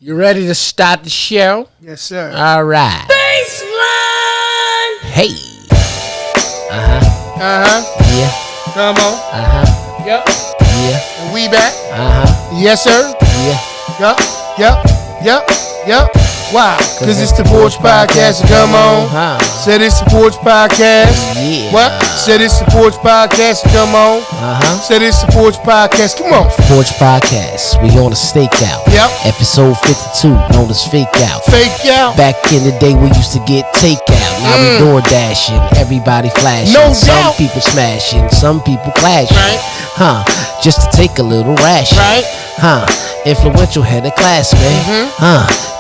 You ready to start the show? Yes, sir. All right. Baseline! Hey. Yeah. Come on. Yep. Yeah. And we back. Yes, sir. Yeah. Yep. Why? Because it's the Porch Podcast. Come on. Said it's the Porch Podcast. Yeah. What? Said it's the Porch Podcast. Come on. Said it's the Porch Podcast. Come on. Porch Podcast. We on a stakeout. Yep. Episode 52, known as Fake Out. Fake out. Back in the day, we used to get takeout. Now we door dashing. Everybody flashing. No Some doubt. people smashing. Some people clashing. Right. Just to take a little ration. Right. Influential head of class, man.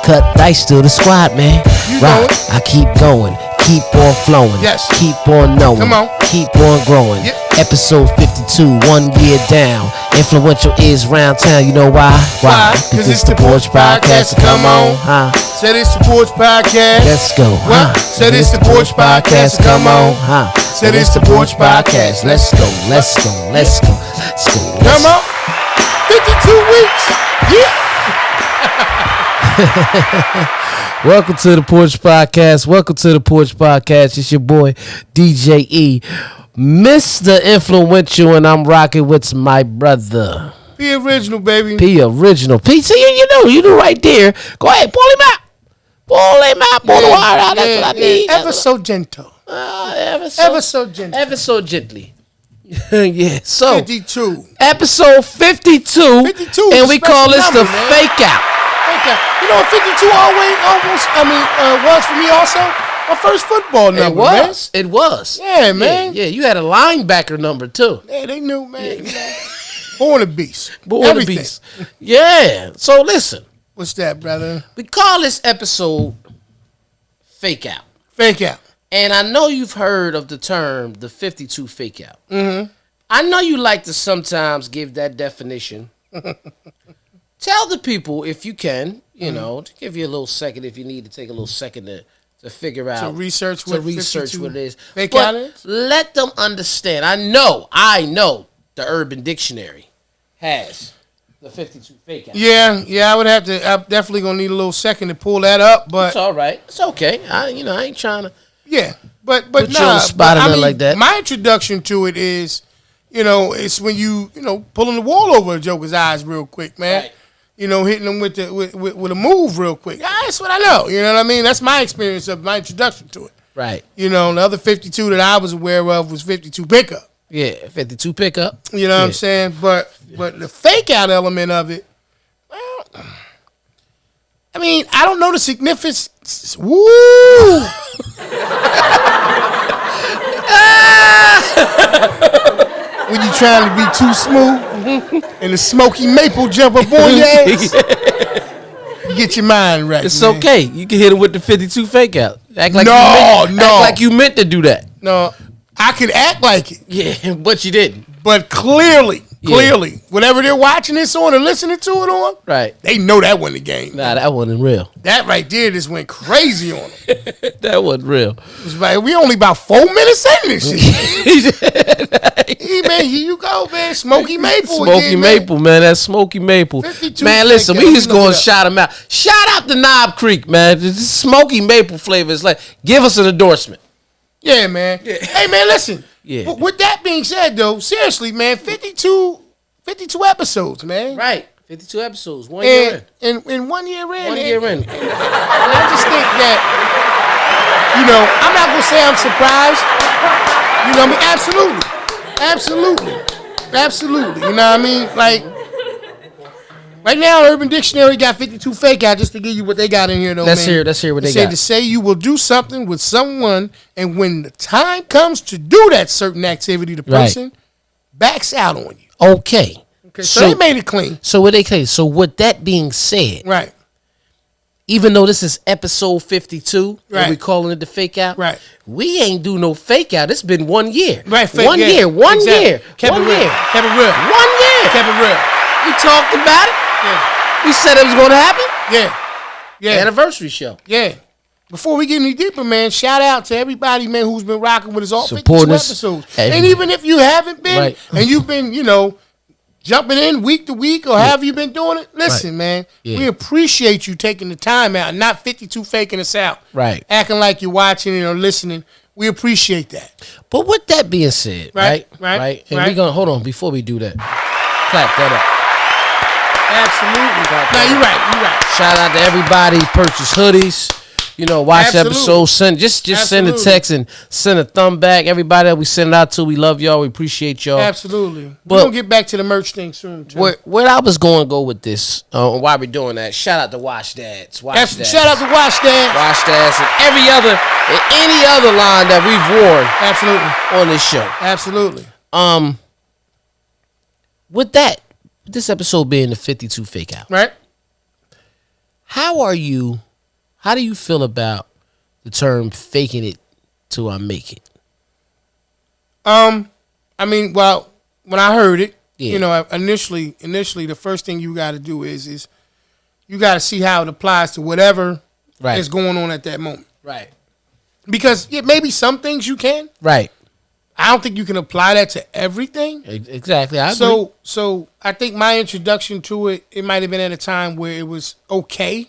Cut dice to the squad, man. You know it. I keep going. Keep on flowing. Yes. Keep on knowing. Come on. Keep on growing. Yep. Episode 52, 1 year down. Influential is round town. You know why? Why? 'Cause it's the Porch Podcast. Come on. Said it's the Porch Podcast. Let's go. What? Said it's the Porch Podcast. Come on. Said it's the Porch Podcast. Let's go. Come on. 52 weeks. Yeah. Welcome to the Porch Podcast. It's your boy, DJ E, Mr. Influential, and I'm rocking with my brother. Be original, baby. P original. P, see, you know right there. Go ahead, pull him out. Pull the wire out. That's what I need. Ever so gentle. Ever so gentle. Ever so gently. Yeah, so 52. episode 52, 52 and we call this number, the man. Fake Out. Okay. You know what 52 was for me also? My first football number, It was. Yeah, man. Yeah, you had a linebacker number too. Yeah, they knew, man. Born a beast. Born Everything. a beast. Yeah. So listen, What's that, brother? we call this episode Fake Out. Fake out. And I know you've heard of the term, the 52 fake out. Mm-hmm. I know you like to sometimes give that definition. Tell the people, if you can, to give you a little second, if you need to take a little second to figure out. To research what it is. Fake out But is? let them understand. I know the Urban Dictionary has the 52 fake out. Yeah, I'm definitely going to need a little second to pull that up, but It's all right. It's okay. I ain't trying to. yeah, but Put you on the spot or nothing like that. My introduction to it is, it's when you pulling the wall over a joker's eyes real quick, man. Right. Hitting them with a move real quick. That's what I know. You know what I mean? That's my experience of my introduction to it. Right. The other 52 that I was aware of was 52 pickup. Yeah, 52 pickup. You know what I'm saying? But the fake out element of it, well, I mean, I don't know the significance. Woo! When you trying to be too smooth and the smoky maple jump up on your ass, you get your mind right. It's man. okay. You can hit him with the 52 fake out. Act like No. Act like you meant to do that. No, I could act like it, Yeah, but you didn't. but clearly, whatever they're watching this on or listening to it on, Right. they know that wasn't the game. Nah, that wasn't real. That right there just went crazy on them. That wasn't real. It was like, we only about 4 minutes in this shit. Hey, man, here you go, man. Smoky Maple. Smoky again, Maple, man. That's Smoky Maple. 52 Man, listen, fake we out. just going to shout him out. Shout out to Knob Creek, man. This Smoky Maple flavor is like, give us an endorsement. Yeah, man. Yeah. Hey, man, listen. Yeah. With that being said, though, seriously, man, 52 episodes, man. Right. 52 episodes. 1 year in. And 1 year in. 1 year in. And I just think that, I'm not going to say I'm surprised. You know what I mean? Absolutely. You know what I mean? Like, right now, Urban Dictionary got 52 fake out just to give you what they got in here, though, Let's man. hear what they said got. to say you will do something with someone, and when the time comes to do that certain activity, the person backs out on you. Okay. So they made it clean. So with that being said, Right. even though this is episode 52, Right. and we calling it the fake out, Right. we ain't do no fake out. It's been 1 year. Right. One year. Exactly. Kept One it real. year. Kept it real. 1 year. Kept it real. We talked about it. Yeah. We said it was going to happen. Yeah. Anniversary show. Yeah. Before we get any deeper, man, shout out to everybody, man, who's been rocking with us all 52 Supporting us. episodes. Hey. And even if you haven't been, Right. and you've been, jumping in week to week or have you been doing it? Listen, man, we appreciate you taking the time out and not 52 faking us out. Right. Acting like you're watching it or listening. We appreciate that. But with that being said, right? And we're going to, hold on, before we do that, clap that up. Absolutely. Now, you're right. Shout out to everybody. Purchase hoodies. Watch the episode. Send send a text and send a thumb back. Everybody that we send it out to, we love y'all. We appreciate y'all. Absolutely. We're going to get back to the merch thing soon, too. Where I was going to go with this, why we're doing that, shout out to Wash Dads. Shout out to Wash Dads. Wash Dads and any other line that we've worn on this show. Absolutely. With that, this episode being the 52 fake out. Right. How do you feel about the term faking it till I make it? I mean, well, when I heard it, initially the first thing you got to do is you got to see how it applies to whatever is going on at that moment. Right. Because maybe some things you can. Right. I don't think you can apply that to everything. Exactly. I agree. So I think my introduction to it might have been at a time where it was okay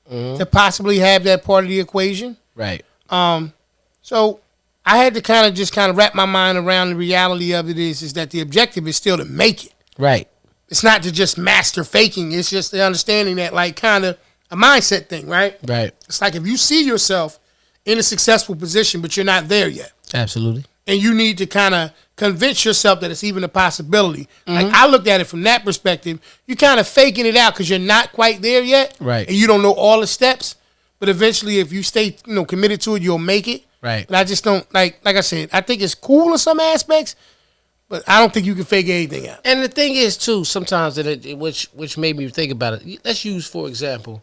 to possibly have that part of the equation. Right. So I had to kind of wrap my mind around the reality of it is that the objective is still to make it. Right. It's not to just master faking. It's just the understanding that like kind of a mindset thing, right? Right. It's like if you see yourself in a successful position, but you're not there yet. Absolutely. And you need to kind of convince yourself that it's even a possibility. Like I looked at it from that perspective. You're kind of faking it out because you're not quite there yet. Right. And you don't know all the steps. But eventually, if you stay committed to it, you'll make it. Right. But I just don't, like I said, I think it's cool in some aspects, but I don't think you can fake anything out. And the thing is, too, sometimes, which made me think about it, let's use, for example,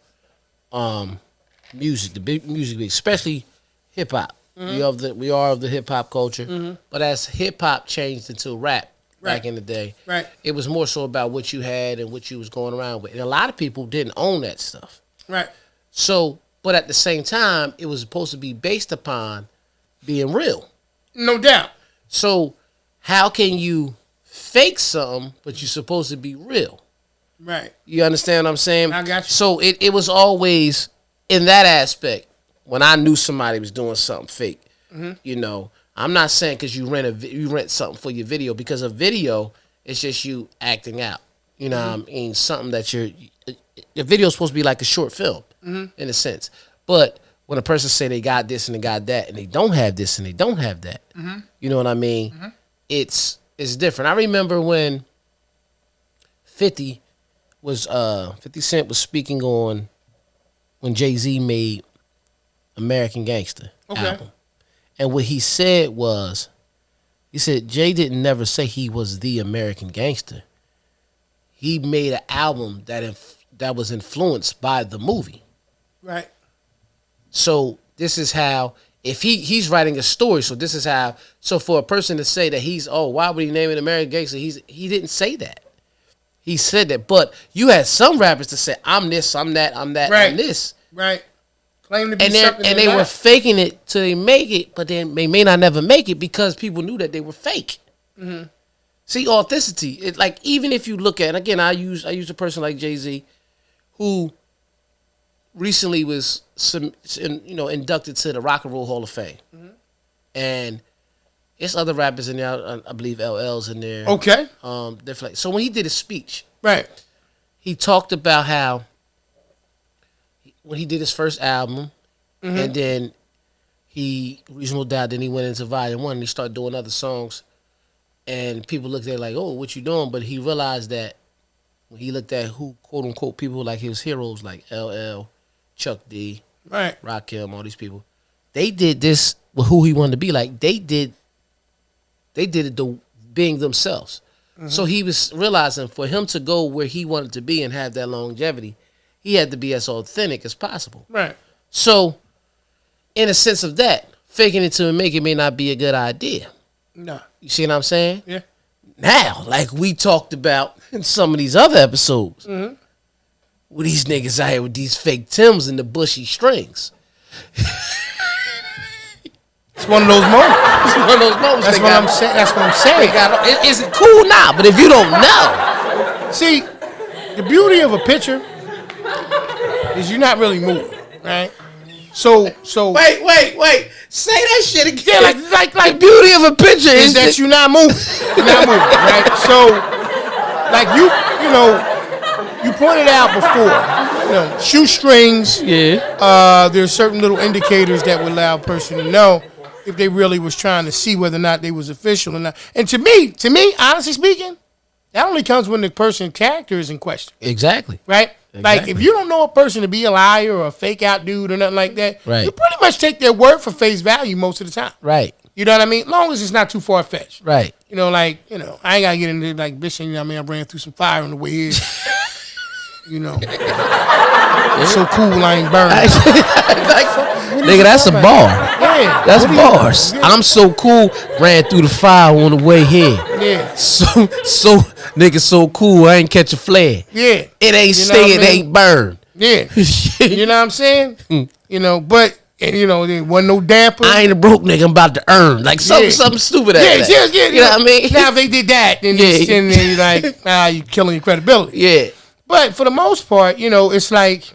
music, the big music, especially hip-hop. We are of the hip hop culture, but as hip hop changed into rap back in the day, it was more so about what you had and what you was going around with, and a lot of people didn't own that stuff. Right. So, but at the same time, it was supposed to be based upon being real. No doubt. So, how can you fake something, but you're supposed to be real? Right. You understand what I'm saying? I got you. So it was always in that aspect. When I knew somebody was doing something fake, I'm not saying because you rent something for your video, because a video is just you acting out. You know what I mean? Something that your video is supposed to be like a short film in a sense. But when a person say they got this and they got that and they don't have this and they don't have that, you know what I mean? It's different. I remember when 50 Cent was speaking on when Jay-Z made American Gangster album. And what he said was, he said Jay didn't never say he was the American Gangster. He made an album that was influenced by the movie. Right. So this is how, if he's writing a story, so this is how, so for a person to say that why would he name it American Gangster? He didn't say that. He said that, but you had some rappers to say, I'm this, I'm that, I'm this. Right. Claim to be and they were faking it till they make it, but then they may not never make it because people knew that they were fake. See, authenticity. It, like, even if you look at, again, I use a person like Jay-Z, who recently was inducted to the Rock and Roll Hall of Fame, and it's other rappers in there. I believe LL's in there. Okay. So when he did his speech, right, he talked about how when he did his first album, and then Reasonable Doubt, then he went into Volume 1 and he started doing other songs, and people looked at it like, oh, what you doing? But he realized that when he looked at who, quote unquote, people like his heroes like LL, Chuck D, right, Rakim, all these people, they did this with who he wanted to be like. They did it being themselves. So he was realizing for him to go where he wanted to be and have that longevity, he had to be as authentic as possible. Right. So, in a sense of that, faking it to make it may not be a good idea. No. You see what I'm saying? Yeah. Now, like we talked about in some of these other episodes, with these niggas out here with these fake Timbs and the bushy strings. It's one of those moments. It's one of those moments. That's what I'm saying. Is it cool now? But if you don't know, See, the beauty of a picture is you're not really moving, right? So Wait. Say that shit again. Yeah, like the beauty of a picture is that you're not moving. You're not moving, right? So, like you pointed out before, shoestrings. Yeah. There's certain little indicators that would allow a person to know if they really was trying to see whether or not they was official or not. And to me, honestly speaking, that only comes when the person's character is in question. Exactly. Right? Like, if you don't know a person to be a liar or a fake out dude or nothing like that, right, you pretty much take their word for face value most of the time. Right. You know what I mean? As long as it's not too far-fetched. Right. I ain't got to get into, like, bitch, I ran through some fire on the way here. It's so cool I ain't burning. Nigga, that's a bar. Yeah. That's bars. I'm so cool, ran through the fire on the way here. Yeah. So nigga so cool, I ain't catch a flare. Yeah. It ain't it ain't burned. Yeah. You know what I'm saying? But there wasn't no damper. I ain't a broke nigga, I'm about to earn. Like something stupid at that. Yeah. You know what I mean? Now if they did that, then you're like, you killing your credibility. Yeah. But for the most part, it's like,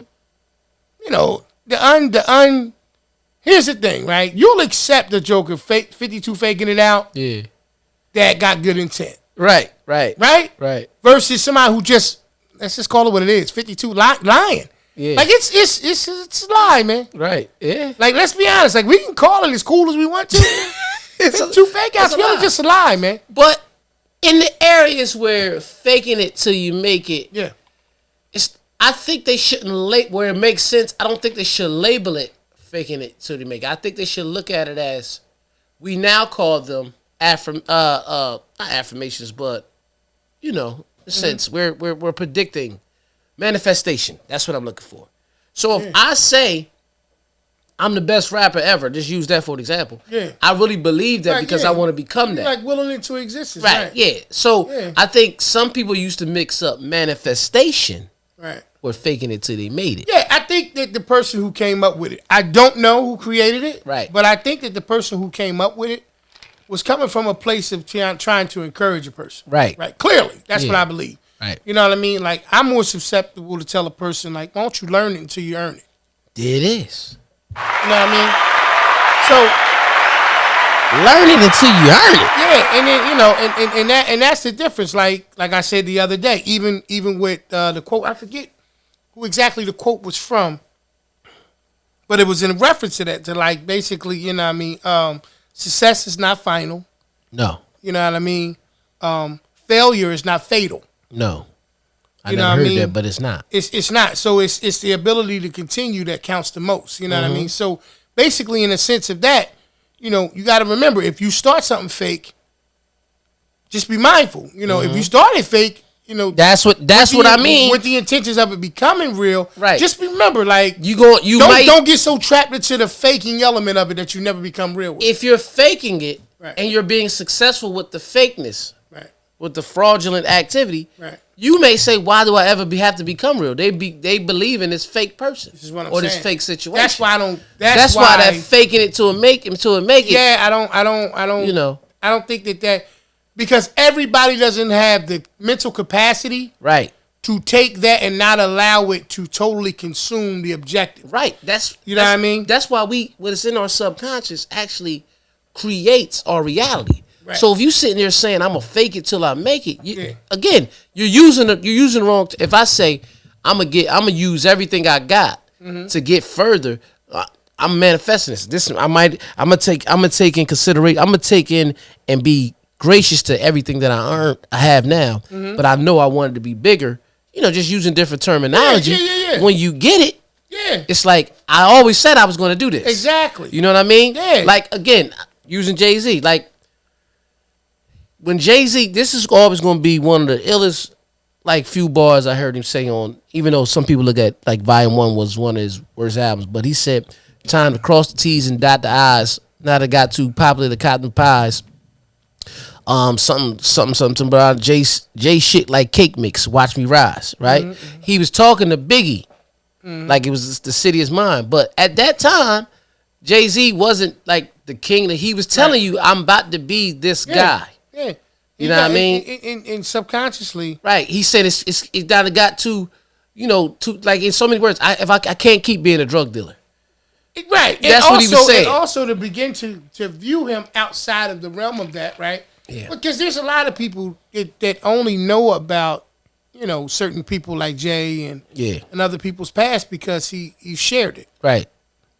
here's the thing, right? You'll accept the joke of 52 faking it out. Yeah. That got good intent. Right. Right? Versus somebody who just, let's just call it what it is, 52 lying. Yeah. Like it's a lie, man. Right. Yeah. Like, let's be honest. Like, we can call it as cool as we want to. 52 fake outs really just a lie, man. But in the areas where faking it till you make it, yeah, I think they shouldn't where it makes sense. I don't think they should label it faking it till they make it. I think they should look at it as we now call them not affirmations, but in a sense we're predicting manifestation. That's what I'm looking for. So if I say I'm the best rapper ever, just use that for an example. Yeah. I really believe that because I want to become that. Like willing into existence. Right. Yeah. So I think some people used to mix up manifestation with faking it till they made it. Yeah, I think that the person who came up with it, I don't know who created it. Right. But I think that the person who came up with it was coming from a place of trying to encourage a person. Right. Right. Clearly. That's what I believe. Right. You know what I mean? Like, I'm more susceptible to tell a person, like, why don't you learn it until you earn it? It is. You know what I mean? So learn it until you earn it. Yeah, and then and that's the difference. Like I said the other day, even with the quote, I forget who exactly the quote was from, but it was in reference to that. To like basically, success is not final. No. You know what I mean? Failure is not fatal. No. I never heard that, but it's not. It's not. So it's the ability to continue that counts the most. You know what I mean? So basically, in a sense of that, you got to remember, if you start something fake, just be mindful. If you started fake, that's what I mean. With the intentions of it becoming real, right? Just remember, like don't get so trapped into the faking element of it that you never become real with. If you're faking it and you're being successful with the fakeness, with the fraudulent activity, you may say, "Why do I ever have to become real?" They believe in this fake person this fake situation. That's why I don't. That's why that faking it to make it. Yeah, I don't. I don't think that because everybody doesn't have the mental capacity, to take that and not allow it to totally consume the objective. Right. That's what I mean. That's why what is in our subconscious actually creates our reality. Right. So if you sitting there saying I'm gonna fake it till I make it, again, you're using the wrong. If I say I'm gonna use everything I got to get further, I'm manifesting this. I'm gonna take in consideration. I'm gonna take in and be gracious to everything that I have now. But I know I wanted to be bigger. Just using different terminology. Yeah. When you get it, it's like I always said I was gonna do this. Exactly. You know what I mean? Yeah. Like again, using Jay-Z, like. When Jay-Z, this is always going to be one of the illest, few bars I heard him say on, even though some people look at, Volume 1 was one of his worst albums, but he said, time to cross the T's and dot the I's, now that got too popular, the cotton pies, something about Jay shit like cake mix, watch me rise, right? He was talking to Biggie, like it was the city is mine, but at that time, Jay-Z wasn't, the king that he was telling you, I'm about to be this guy. Yeah. You know what I mean? And subconsciously, right? He said it's down. It got to, to like in so many words. I can't keep being a drug dealer. Right. That's what he was saying. And also to begin to view him outside of the realm of that, right? Yeah. Because there's a lot of people that only know about, certain people like Jay and other people's past because he shared it. Right.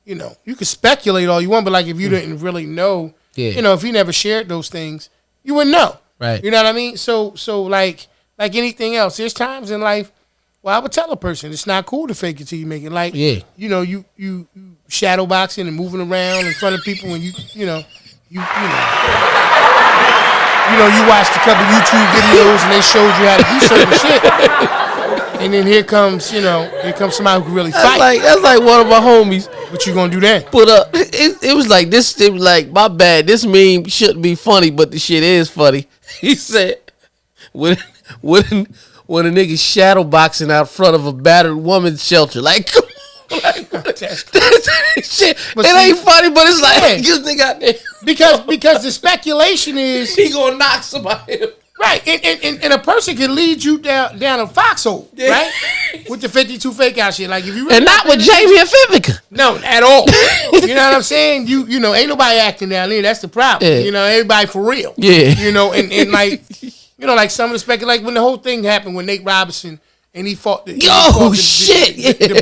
You could speculate all you want, but like if you didn't really know, if he never shared those things, you wouldn't know. Right. You know what I mean? So like anything else, there's times in life where I would tell a person it's not cool to fake it till you make it. Like, you shadow boxing and moving around in front of people when you watched a couple YouTube videos and they showed you how to do certain shit. And then here comes somebody who can really fight. That's like one of my homies. What you gonna do then? Put up. It was like this. It was like, my bad. This meme shouldn't be funny, but the shit is funny. He said, when a nigga shadow boxing out front of a battered woman's shelter, like. Shit. It ain't funny, but it's like this nigga out there because the speculation is he gonna knock somebody. Right, and a person can lead you down a foxhole, right? With the 52 fake out shit, like if you really and not with Jamie and Vivica. No, at all. You know what I'm saying? You ain't nobody acting down there. That's the problem. Yeah. Everybody for real. Yeah. And like like some of the like when the whole thing happened when Nate Robinson. And he fought the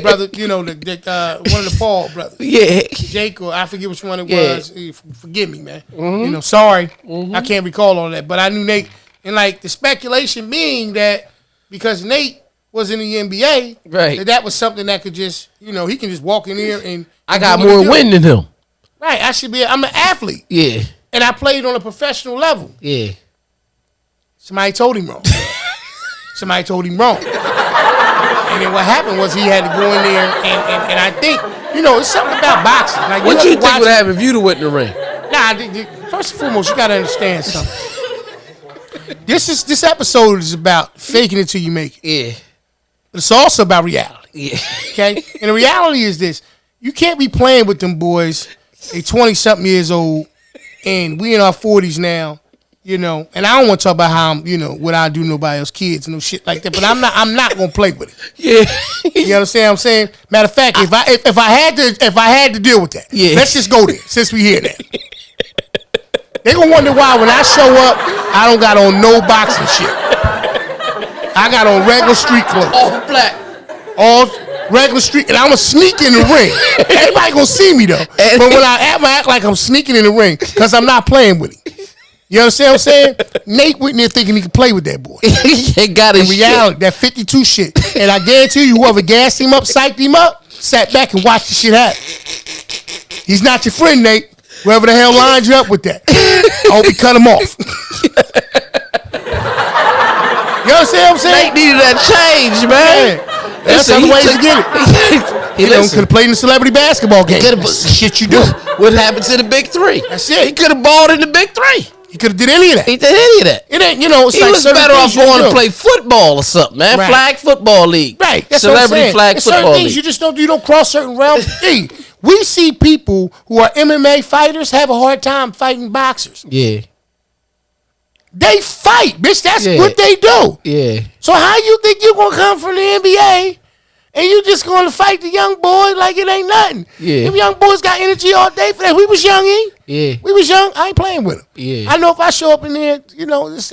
brother, one of the Paul brothers. Yeah. Jake, or I forget which one it was. Forgive me, man. Mm-hmm. Sorry. Mm-hmm. I can't recall all that. But I knew Nate. And like the speculation being that because Nate was in the NBA, right, that was something that could just, he can just walk in here and I got more win than him. Right. I'm an athlete. Yeah. And I played on a professional level. Yeah. Somebody told him wrong. And then what happened was he had to go in there and I think, it's something about boxing. Like, what you think would happen if you'd have went in the ring? Nah, first and foremost, you got to understand something. This episode is about faking it till you make it. Yeah. But it's also about reality. Yeah. Okay? And the reality is this. You can't be playing with them boys. They 20-something years old, and we in our 40s now. And I don't want to talk about how I'm, what I do to nobody else's kids and no shit like that. But I'm not gonna play with it. Yeah. You understand what I'm saying? Matter of fact, if I had to deal with that, let's just go there since we hear that. They gonna wonder why when I show up, I don't got on no boxing shit. I got on regular street clothes. All black. All regular street, and I'm gonna sneak in the ring. Everybody gonna see me though. But when I act like I'm sneaking in the ring, because I'm not playing with him. You understand what I'm saying? Nate went in there thinking he could play with that boy. He got his reality, shit. that 52 shit. And I guarantee you, whoever gassed him up, psyched him up, sat back and watched the shit happen. He's not your friend, Nate. Whoever the hell lined you up with that. I hope he cut him off. You understand what I'm saying? Nate needed that change, man. That's other ways to get it. He could have played in a celebrity basketball game. That's the shit you do. What happened to the big three? That's it. He could have balled in the big three. He could have did any of that. He did any of that. It ain't, it's he like was better off going to play football or something, man. Right. Flag football league. Right. That's Celebrity flag football league. Things you don't cross certain realms. Hey, we see people who are MMA fighters have a hard time fighting boxers. Yeah. They fight, bitch. That's what they do. Yeah. So how you think you're going to come from the NBA and you just going to fight the young boy like it ain't nothing? Yeah. Them young boys got energy all day for that. We was young, Yeah. We was young. I ain't playing with them. Yeah. I know if I show up in there,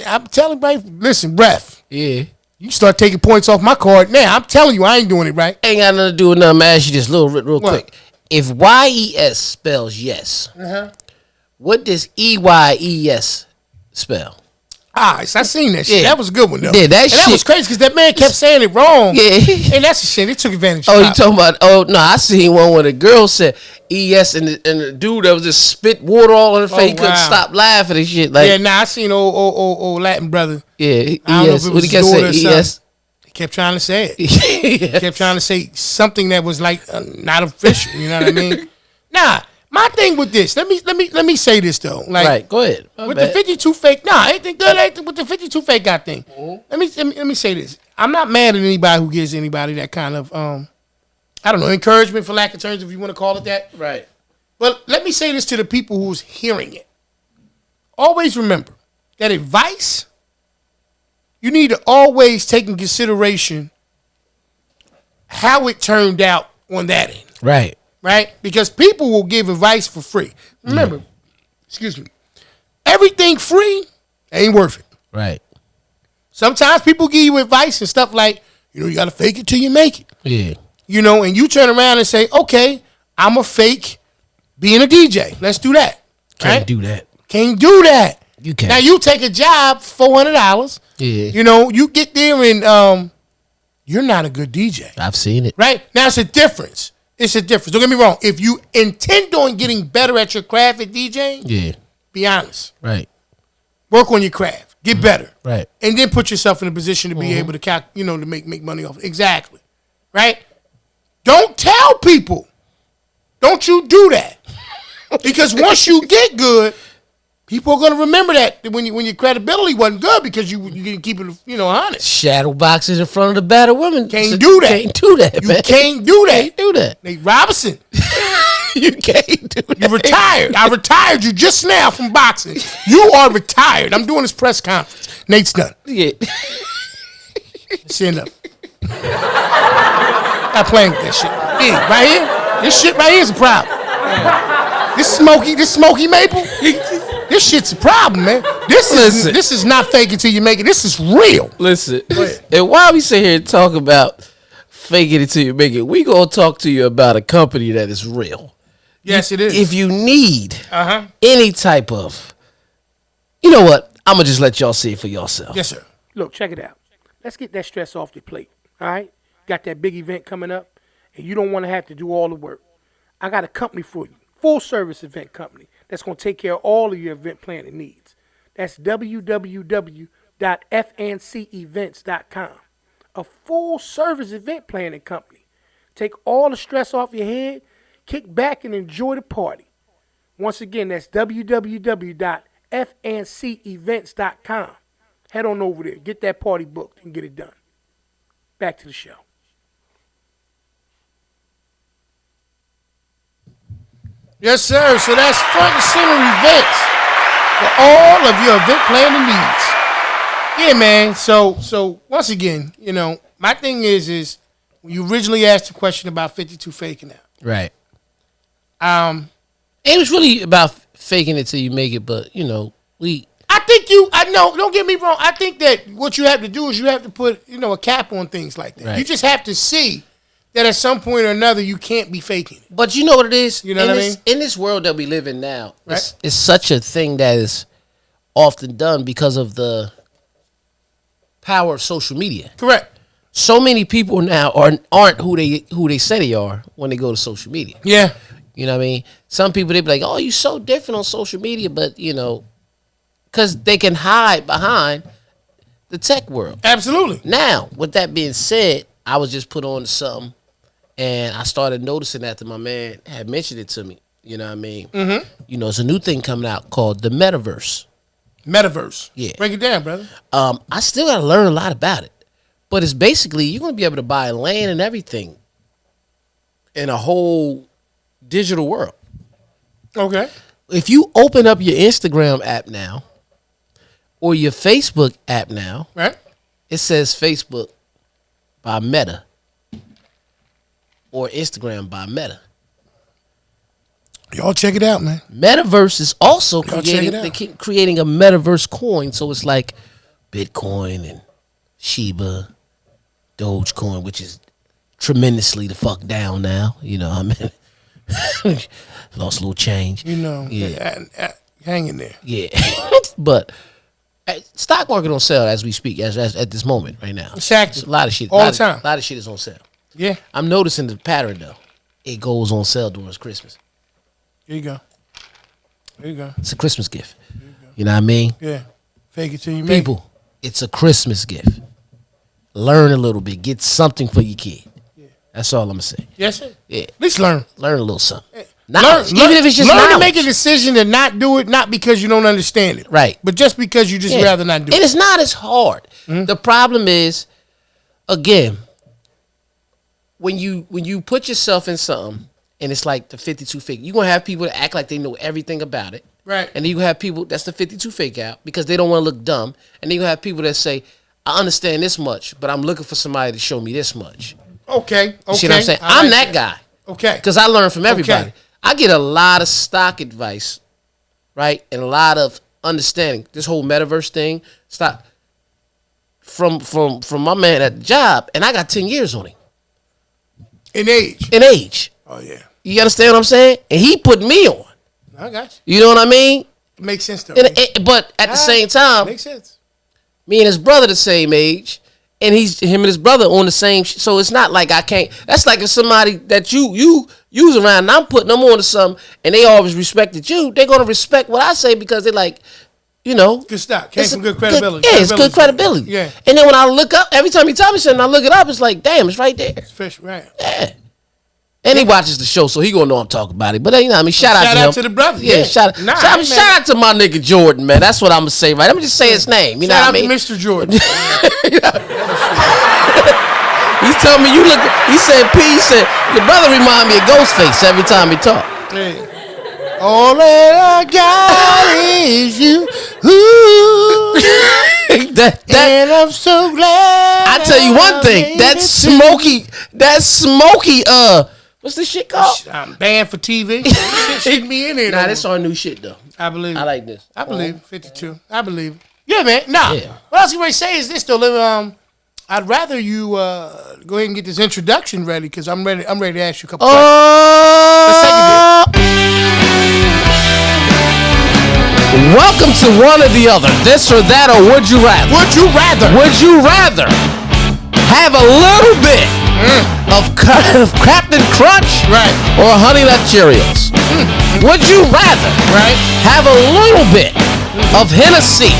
I'm telling everybody, listen, ref. Yeah. You start taking points off my card now. I'm telling you, I ain't doing it right. Ain't got nothing to do with nothing. I'm gonna ask you this real quick. If YES spells yes, what does EYES spell? I seen that shit. Yeah. That was a good one, though. Yeah, that was crazy because that man kept saying it wrong. Yeah. And that's the shit. He took advantage of Oh, it. you talking about, no, I seen one where the girl said ES and the dude that was just spit water all on her face. He couldn't stop laughing and shit. Like, I seen old Latin brother. Yeah, I don't know if ES. it What was he kept saying? ES? He kept trying to say it. He Kept trying to say something that was like not official. You know what I mean? Nah. My thing with this, let me say this though. Like, right, go ahead. With the 52 fake, anything good with the 52 fake got thing. Mm-hmm. Let me say this. I'm not mad at anybody who gives anybody that kind of I don't know, encouragement for lack of terms, if you want to call it that. Right. But let me say this to the people who's hearing it. Always remember that advice you need to always take in consideration how it turned out on that end. Right. Right? Because people will give advice for free. Remember, excuse me, everything free ain't worth it. Right. Sometimes people give you advice and stuff like, you got to fake it till you make it. Yeah. And you turn around and say, okay, I'm a fake being a DJ. Let's do that. Can't do that. Can't do that. You can't. Now you take a job, $400. Yeah. You get there and you're not a good DJ. I've seen it. Right? Now it's a difference. It's a difference. Don't get me wrong. If you intend on getting better at your craft at DJing, be honest. Right. Work on your craft. Get better. Right. And then put yourself in a position to be able to to make money off it. Exactly. Right? Don't tell people. Don't you do that. Because once you get good, people are going to remember that when your credibility wasn't good because you didn't keep it, honest. Shadow boxes in front of the battered women. Can't do that. Can't do that, man. You can't do that. Can't do that. Nate Robinson. You can't do that. You retired. I retired you just now from boxing. You are retired. I'm doing this press conference. Nate's done. Yeah. Stand up. Not playing with that shit. Yeah, right here. This shit right here is a problem. This smoky maple. This shit's a problem, man. This is not fake it till you make it. This is real. Listen, and while we sit here and talk about faking it till you make it, we gonna talk to you about a company that is real. Yes, it is. If you need any type of, you know what? I'm gonna just let y'all see it for yourself. Yes, sir. Look, check it out. Let's get that stress off your plate. All right, got that big event coming up, and you don't want to have to do all the work. I got a company for you, full service event company that's gonna take care of all of your event planning needs. That's www.fncevents.com. A full service event planning company. Take all the stress off your head. Kick back and enjoy the party. Once again, that's www.fncevents.com. Head on over there. Get that party booked and get it done. Back to the show. Yes, sir. So that's front and center events for all of your event planning needs. Yeah, man. So once again, my thing is when you originally asked the question about 52 faking out. Right. It was really about faking it till you make it, but I know, don't get me wrong. I think that what you have to do is you have to put, a cap on things like that. Right. You just have to see that at some point or another you can't be faking it. But you know what it is? You know what I mean? In this world that we live in now, right? It's such a thing that is often done because of the power of social media. Correct. So many people now aren't who they say they are when they go to social media. Yeah. You know what I mean? Some people, they be like, oh, you so different on social media, but, because they can hide behind the tech world. Absolutely. Now, with that being said, I was just put on to something, and I started noticing after my man had mentioned it to me. You know what I mean? Mm-hmm. It's a new thing coming out called the Metaverse. Metaverse. Yeah. Break it down, brother. I still got to learn a lot about it. But it's basically, you're going to be able to buy land and everything in a whole digital world. Okay. If you open up your Instagram app now or your Facebook app now, right? It says Facebook by Meta or Instagram by Meta. Y'all check it out, man. Metaverse is also creating a Metaverse coin, so it's like Bitcoin and Shiba, Dogecoin, which is tremendously the fuck down now. You know what I mean? Lost a little change. Yeah. Hang in there. Yeah. But stock market on sale as we speak, as at this moment right now. It's active. A lot of shit. All the time. A lot of shit is on sale. Yeah. I'm noticing the pattern though. It goes on sale during Christmas. There you go. It's a Christmas gift. You know what I mean? Yeah. Fake it till you make it. People, it's a Christmas gift. Learn a little bit. Get something for your kid. Yeah. That's all I'm gonna say. Yes, sir. Yeah. At least learn. Learn a little something. Learn, even if it's just learn knowledge. to make a decision to not do it, not because you don't understand it, right? But just because you just rather not do it. And it's not as hard. Mm-hmm. The problem is, again, when you put yourself in something, and it's like the 52 fake, you're gonna have people that act like they know everything about it, right? And then you have people that's the 52 fake out because they don't want to look dumb, and then you have people that say, I understand this much, but I'm looking for somebody to show me this much. Okay. You see what I'm saying? I'm that guy. Okay. Because I learn from everybody. Okay. I get a lot of stock advice, right? And a lot of understanding. This whole metaverse thing, stop from my man at the job, and I got 10 years on him. In age. Oh, yeah. You understand what I'm saying? And he put me on. I got you. You know what I mean? It makes sense, though. But at the same time, makes sense. Me and his brother the same age, and him and his brother on the same. So it's not like I can't. That's like if somebody that you use around, and I'm putting them on to something, and they always respected you. They're gonna respect what I say because they're like, good stuff. Came from good credibility. It's good credibility. Yeah. And then when I look up, every time he tell me something, I look it up. It's like, damn, it's right there. It's fish, right? Yeah. And he watches the show, so he gonna know I'm talking about it. But you know, I mean, shout out to him. Shout out to the brother. Yeah, shout out to my nigga Jordan, man. That's what I'm gonna say, right? Let me just say his name. You know what I mean? Shout out to Mr. Jordan. He's telling me you look. He said, P. He said your brother remind me of Ghostface every time he talk. Hey. All that I got is you. Ooh. And I'm so glad. I tell you one thing. That smoky. What's this shit called? I'm banned for TV. Shit me in here. Nah, that's our new shit though. I believe. I like this. I believe 52. I believe. Yeah, man. Nah. Yeah. What else you want to say is this though. I'd rather you go ahead and get this introduction ready because I'm ready. I'm ready to ask you a couple questions. Let's take it there. Welcome to One or the Other. This or that, or would you rather? Would you rather? Would you rather have a little bit of Captain Crunch, right, or Honey Nut Cheerios? Would you rather, right, have a little bit of Hennessy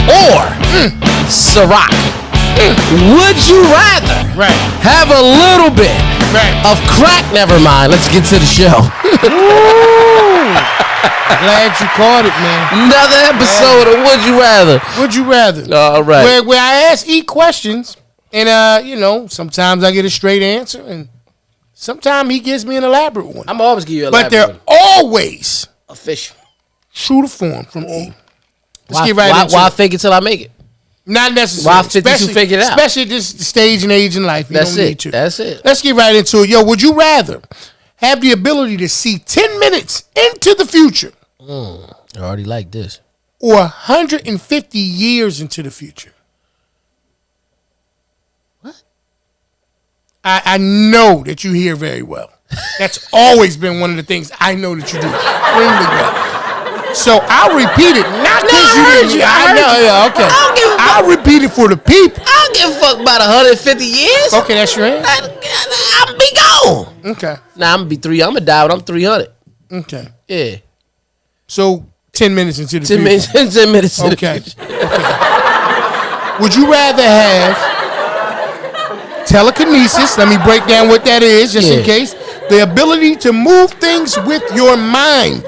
or Ciroc? Would you rather, right, have a little bit, right, of crack? Never mind. Let's get to the show. Glad you caught it, man. Another episode of Would You Rather. Would you rather? All right. Where I ask E questions, and sometimes I get a straight answer, and sometimes he gives me an elaborate one. I'm always give you an elaborate one. But they're always official. True to form from E. Let's get right into it. Why fake it till I make it? Not necessarily. Why 52 figure it out? Especially at this stage and age in life. You don't need to. That's it. Let's get right into it. Yo, would you rather have the ability to see 10 minutes into the future? I already like this. Or 150 years into the future? What? I know that you hear very well. That's always been one of the things I know that you do extremely well. So I'll repeat it. Not because you heard you. I know. Yeah, okay. I'll repeat it for the people. I don't give a fuck about 150 years. Okay, that's your answer. I'll be gone. Okay. Nah, I'm gonna be 3. I'm gonna die when I'm 300. Okay. Yeah. So 10 minutes into the 10 future. minutes. 10 minutes. Okay. Okay. Would you rather have telekinesis? Let me break down what that is, just in case. The ability to move things with your mind.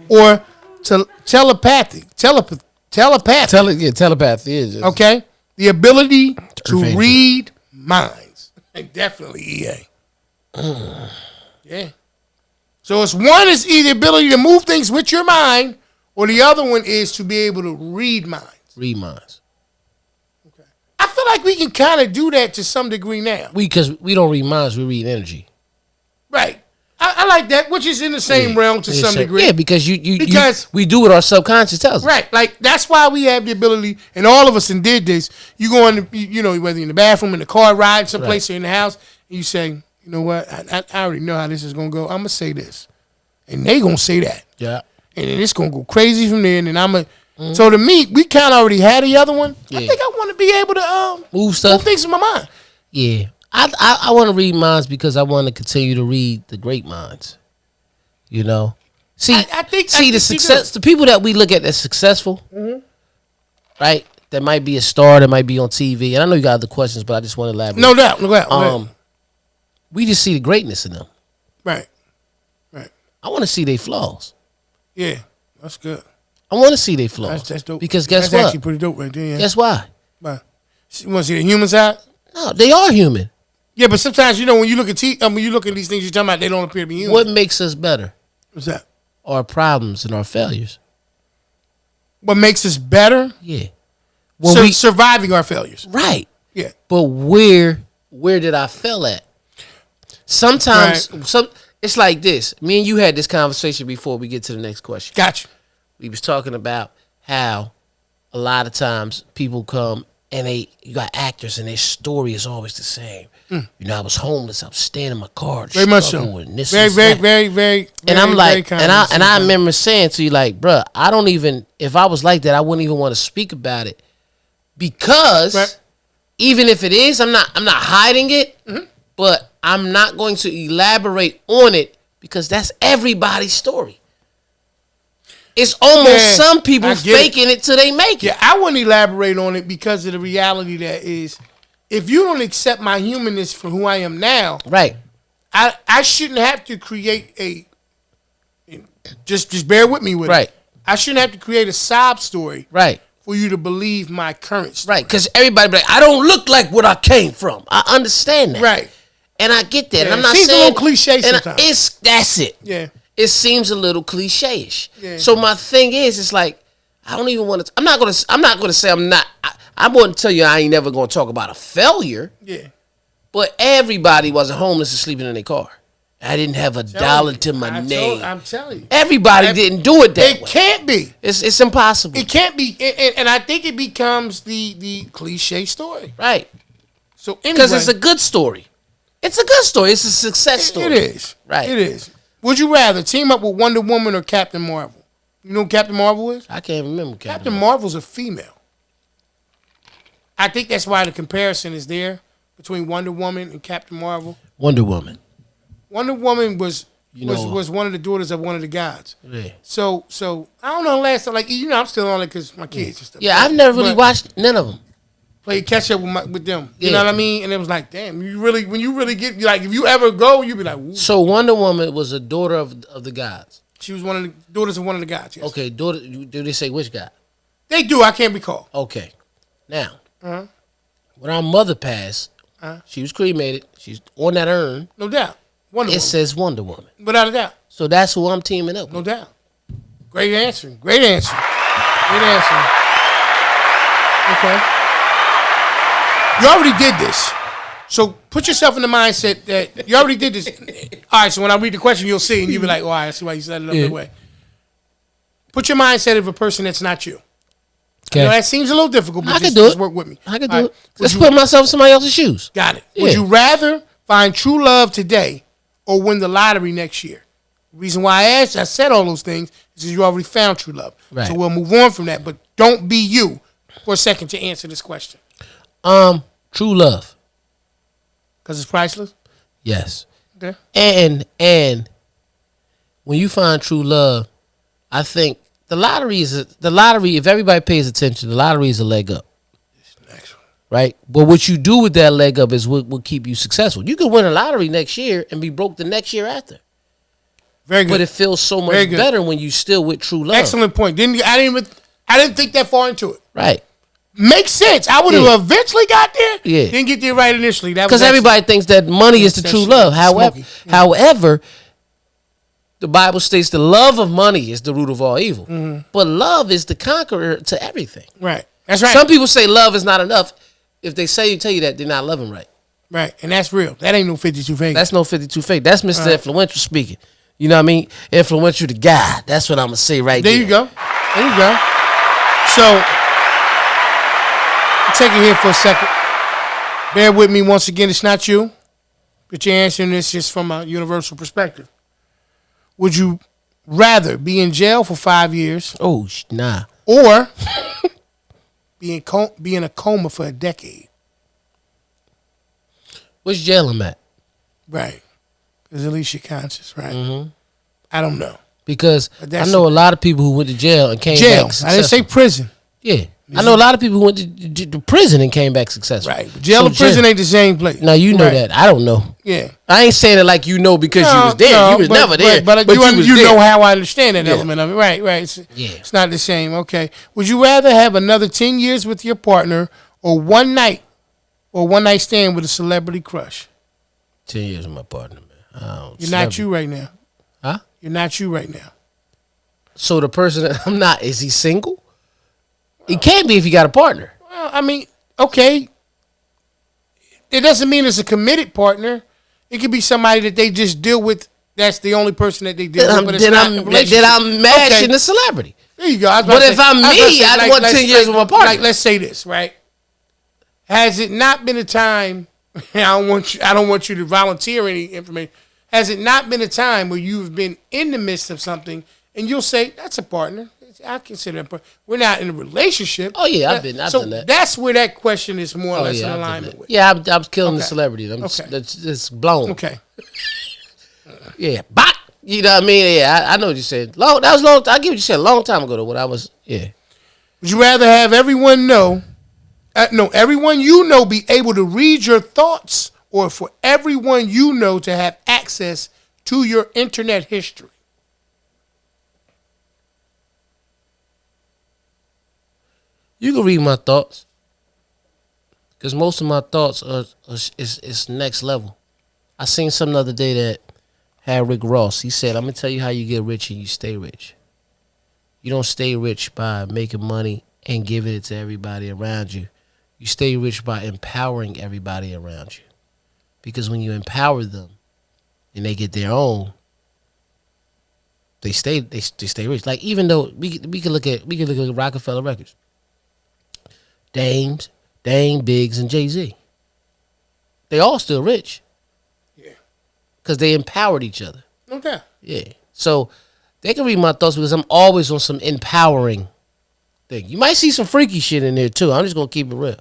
Or telepathy. Telepathy is just okay. The ability to read minds. Definitely EA. Yeah. So it's one is either ability to move things with your mind, or the other one is to be able to read minds. Read minds. Okay. I feel like we can kind of do that to some degree now. Because we don't read minds, we read energy. Right. I like that, which is in the same realm to some degree. Yeah, because we do what our subconscious tells us. Right. Like, that's why we have the ability, and all of us did this. You go in, whether in the bathroom, in the car, ride someplace, or in the house, and you say, you know what, I already know how this is going to go. I'm going to say this. And they going to say that. Yeah. And then it's going to go crazy from there, and then I'm going to. So to me, we kind of already had the other one. Yeah. I think I want to be able to move things in my mind. Yeah. I want to read minds because I want to continue to read the great minds. You know, the people that we look at as successful, right? That might be a star, that might be on TV. And I know you got other questions, but I just want to elaborate. No doubt. We just see the greatness in them. Right. I want to see their flaws. Yeah, that's good. I want to see their flaws. That's dope. Because guess what? That's actually pretty dope right there. Yeah. Guess why? Why? You want to see the human side? No, they are human. Yeah, but sometimes when you look at when you look at these things you're talking about, they don't appear to be human. What makes us better? What's that? Our problems and our failures. What makes us better? Yeah. surviving our failures. Right. Yeah. But where did I fail at? Sometimes it's like this. Me and you had this conversation before we get to the next question. Gotcha. We was talking about how a lot of times people come and you got actors and their story is always the same. You know, I was homeless. I was staying in my car. Very much so. Very. And I'm like, and I remember saying to you, like, bruh, I don't even, if I was like that, I wouldn't even want to speak about it because even if it is, I'm not hiding it, but I'm not going to elaborate on it because that's everybody's story. It's almost some people faking it till they make it. Yeah, I wouldn't elaborate on it because of the reality that is, if you don't accept my humanness for who I am now, right? I shouldn't have to create a. Just bear with me with it. Right. I shouldn't have to create a sob story. Right. For you to believe my current story. Right. Because everybody be like, I don't look like what I came from. I understand that. Right. And I get that. Yeah, and I'm not seems saying a little cliche sometimes. That's it. Yeah. It seems a little cliche-ish. Yeah. So my thing is, it's like I don't even want to. I'm not gonna say I'm not. I wouldn't tell you I ain't never gonna talk about a failure. Yeah. But everybody wasn't homeless and sleeping in their car. I didn't have a dollar to my name. I'm telling you. Everybody didn't do it that way. It can't be. It's impossible. It can't be. And I think it becomes the cliche story. Right. So anyway. Because it's a good story. It's a good story. It's a success story. It is. Right. It is. Would you rather team up with Wonder Woman or Captain Marvel? You know who Captain Marvel is? I can't remember Captain Marvel's a female. I think that's why the comparison is there between Wonder Woman and Captain Marvel. Wonder Woman. Wonder Woman was one of the daughters of one of the gods. Yeah. So I don't know last time, I'm still on it because my kids and stuff. Yeah, I've never really watched none of them. Play catch up with them. You know what I mean? And it was like, damn, when you really get, like, if you ever go, you be like, woo. So Wonder Woman was a daughter of the gods. She was one of the daughters of one of the gods. Yes. Okay, daughter. Do they say which god? They do. I can't recall. Okay. Now, when our mother passed, she was cremated. She's on that urn. No doubt. Wonder Woman. Says Wonder Woman. Without a doubt. So that's who I'm teaming up with. No doubt. Great answer. Okay. You already did this. So put yourself in the mindset that you already did this. All right, so when I read the question, you'll see, and you'll be like, oh, all right, I see why you set it up that way. Put your mindset of a person that's not you. Okay. That seems a little difficult, but just work with me. I can do it. Let's put myself in somebody else's shoes. Got it. Yeah. Would you rather find true love today or win the lottery next year? The reason why I said all those things is because you already found true love. Right. So we'll move on from that, but don't be you for a second to answer this question. True love. Because it's priceless? Yes. Okay. And when you find true love, I think the lottery, if everybody pays attention, the lottery is a leg up. It's the next one. Right? But what you do with that leg up is what will keep you successful. You could win a lottery next year and be broke the next year after. Very good. But it feels so much better when you still with true love. Excellent point. I didn't think that far into it. Right. Makes sense. I would have eventually got there. Yeah. Didn't get there right initially. Because everybody thinks that money is the true love. However, the Bible states the love of money is the root of all evil. Mm-hmm. But love is the conqueror to everything. Right. That's right. Some people say love is not enough. If they tell you that, they're not loving right. Right. And that's real. That ain't no 52 fake. That's no 52 fake. That's Mr. Influential speaking. You know what I mean? Influential the guy. That's what I'm going to say right there. There you go. So, take it here for a second. Bear with me once again. It's not you, but you're answering this just from a universal perspective. Would you rather be in jail for 5 years? Oh, nah. Or be in a coma for a decade? Which jail I'm at? Right. Because at least you're conscious, right? Mm-hmm. I don't know. Because I know a lot of people who went to jail and came back successful. I didn't say prison. Yeah. I know a lot of people who went to prison and came back successful. Right. Jail and prison ain't the same place. Now, you know that. I don't know. Yeah. I ain't saying it like you know because you was there. You was never there. But you know how I understand that element of it. Right. Yeah. It's not the same. Okay. Would you rather have another 10 years with your partner or one night stand with a celebrity crush? 10 years with my partner, man. You're not you right now. Huh? You're not you right now. So the person that I'm not, is he single? He can't be if he got a partner. I mean, okay. It doesn't mean it's a committed partner. It could be somebody that they just deal with. That's the only person that they deal with. But then I'm mashing the celebrity. There you go. But if I'm me, I want 10 years with my partner. Like, let's say this, right? Has it not been a time? I don't want you to volunteer any information. Has it not been a time where you've been in the midst of something and you'll say that's a partner? I consider it. We're not in a relationship. Oh yeah, I've done that. That's where that question is more or less in alignment with. Yeah, I'm killing the celebrity. That's blown. Okay. Yeah, bop. You know what I mean? Yeah, I know what you said. That was long. I get what you said a long time ago. Though, when I was Would you rather have everyone everyone you know be able to read your thoughts, or for everyone you know to have access to your internet history? You can read my thoughts, because most of my thoughts is next level. I seen something the other day that had Rick Ross. He said, "I'm gonna tell you how you get rich and you stay rich. You don't stay rich by making money and giving it to everybody around you. You stay rich by empowering everybody around you. Because when you empower them and they get their own, they stay rich. Like, even though we can look at Rockefeller Records, Dame, Biggs, and Jay-Z. They all still rich. Yeah. Because they empowered each other. Okay. Yeah. So they can read my thoughts because I'm always on some empowering thing. You might see some freaky shit in there too. I'm just gonna keep it real.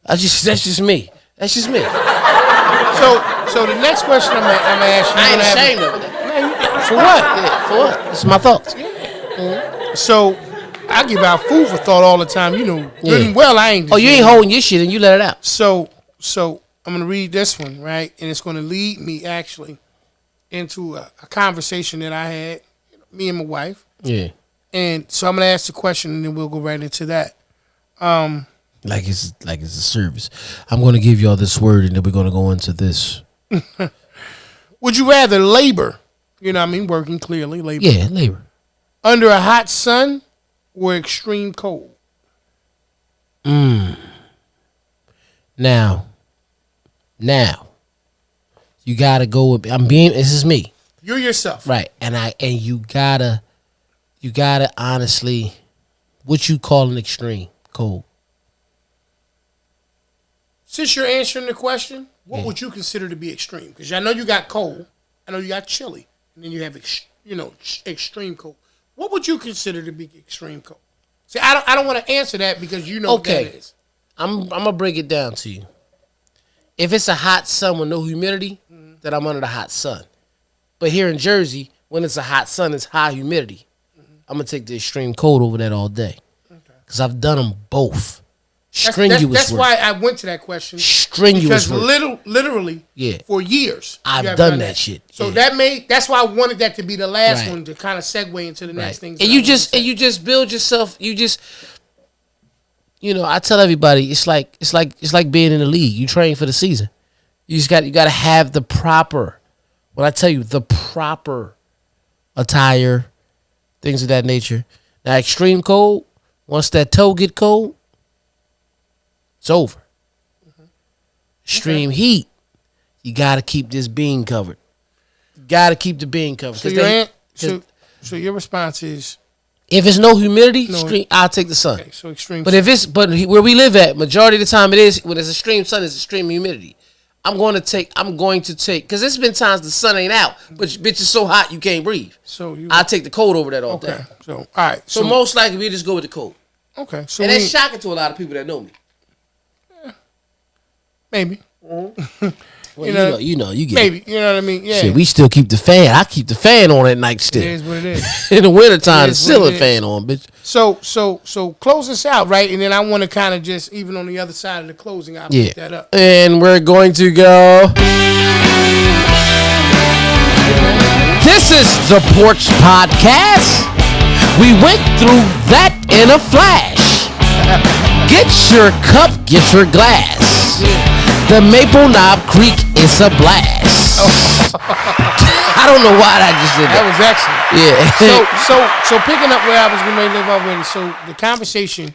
That's just me. That's just me. So the next question I'm gonna ask you. I ain't ashamed of it. For what? Yeah, for what? It's my thoughts. So I give out food for thought all the time. You know, good and well, I ain't. Oh, you ain't holding your shit and you let it out. So I'm gonna read this one, right, and it's gonna lead me actually into a conversation that I had, me and my wife. Yeah. And so I'm gonna ask the question, and then we'll go right into that. Like it's a service. I'm gonna give y'all this word, and then we're gonna go into this. Would you rather labor? You know what I mean, working clearly, labor. Yeah, labor. Under a hot sun or extreme cold? Now, you gotta go with. This is me. You're yourself, right? And you gotta honestly, what you call an extreme cold? Since you're answering the question, what would you consider to be extreme? Because I know you got cold, I know you got chilly, and then you have extreme cold. What would you consider to be extreme cold? See, I don't want to answer that because you know what that is. I'm gonna break it down to you. If it's a hot sun with no humidity, then I'm under the hot sun. But here in Jersey, when it's a hot sun, it's high humidity. I'm gonna take the extreme cold over that all day, because I've done them both. Strenuous That's work. why I went to that question. Strenuous because work. Literally, for years I've done that shit. So that's why I wanted that to be the last one to kind of segue into the next thing. And you just build yourself. I tell everybody it's like being in the league. You train for the season. You got to have the proper. When I tell you the proper attire, things of that nature. Now, extreme cold. Once that toe get cold, it's over. Extreme heat. You got to keep this bean covered. You got to keep the bean covered. So your response is, if it's no humidity, I'll take the sun. Okay, so extreme. But where we live at, majority of the time it is when it's extreme sun, it's extreme humidity. I'm going to take because there's been times the sun ain't out, but bitch is so hot you can't breathe. So I'll take the cold over that all day. So all right. So most likely we just go with the cold. Okay. So and that's shocking to a lot of people that know me. Maybe. Well, you get maybe. It. You know what I mean? Yeah. Shit, we still keep the fan. I keep the fan on at night still. It is what it is. In the wintertime, it's still a fan on, bitch. So close this out, right? And then I want to kind of just, even on the other side of the closing, I'll pick that up. And we're going to go. This is the Porch Podcast. We went through that in a flash. Get your cup, get your glass. The Maple Knob Creek is a blast. I don't know why I just did that. That was excellent. Yeah. So picking up where I was getting ready to live already. So the conversation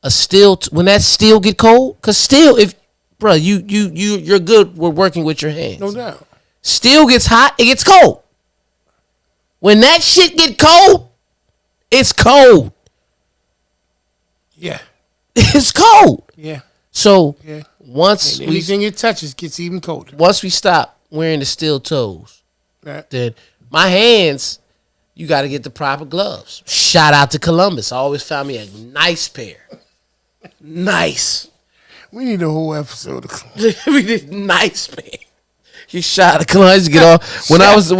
when that steel get cold, cause steel, if bro, you're good with working with your hands. No doubt. Steel gets hot, it gets cold. When that shit get cold, it's cold. Yeah. It's cold. Yeah. So Yeah. once And anything it touches gets even colder. Once we stop wearing the steel toes, Right. then my hands, you got to get the proper gloves. Shout out to Columbus. I always found me a nice pair. Nice. We need a whole episode of We did nice pair. You shot to Columbus. Get off when I was the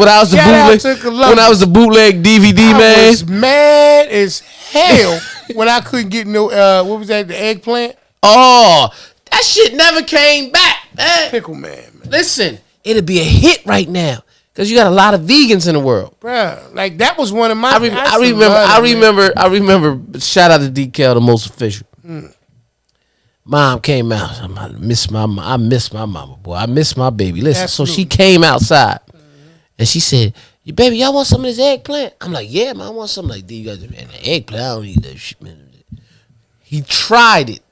bootleg DVD man. I was mad as hell when I couldn't get no. What was that? The eggplant. Oh, that shit never came back, man. Pickle man. Listen, it'd be a hit right now because you got a lot of vegans in the world. Bruh, like that was one of my. I remember. Shout out to DKL, the most official. Mom came out. I miss my mama, boy. I miss my baby. Listen, Absolutely. so she came outside and she said, "You baby, y'all want some of this eggplant?" I'm like, "Yeah, man, I want something like this." You guys, man, the eggplant, I don't eat that shit, man. He tried it.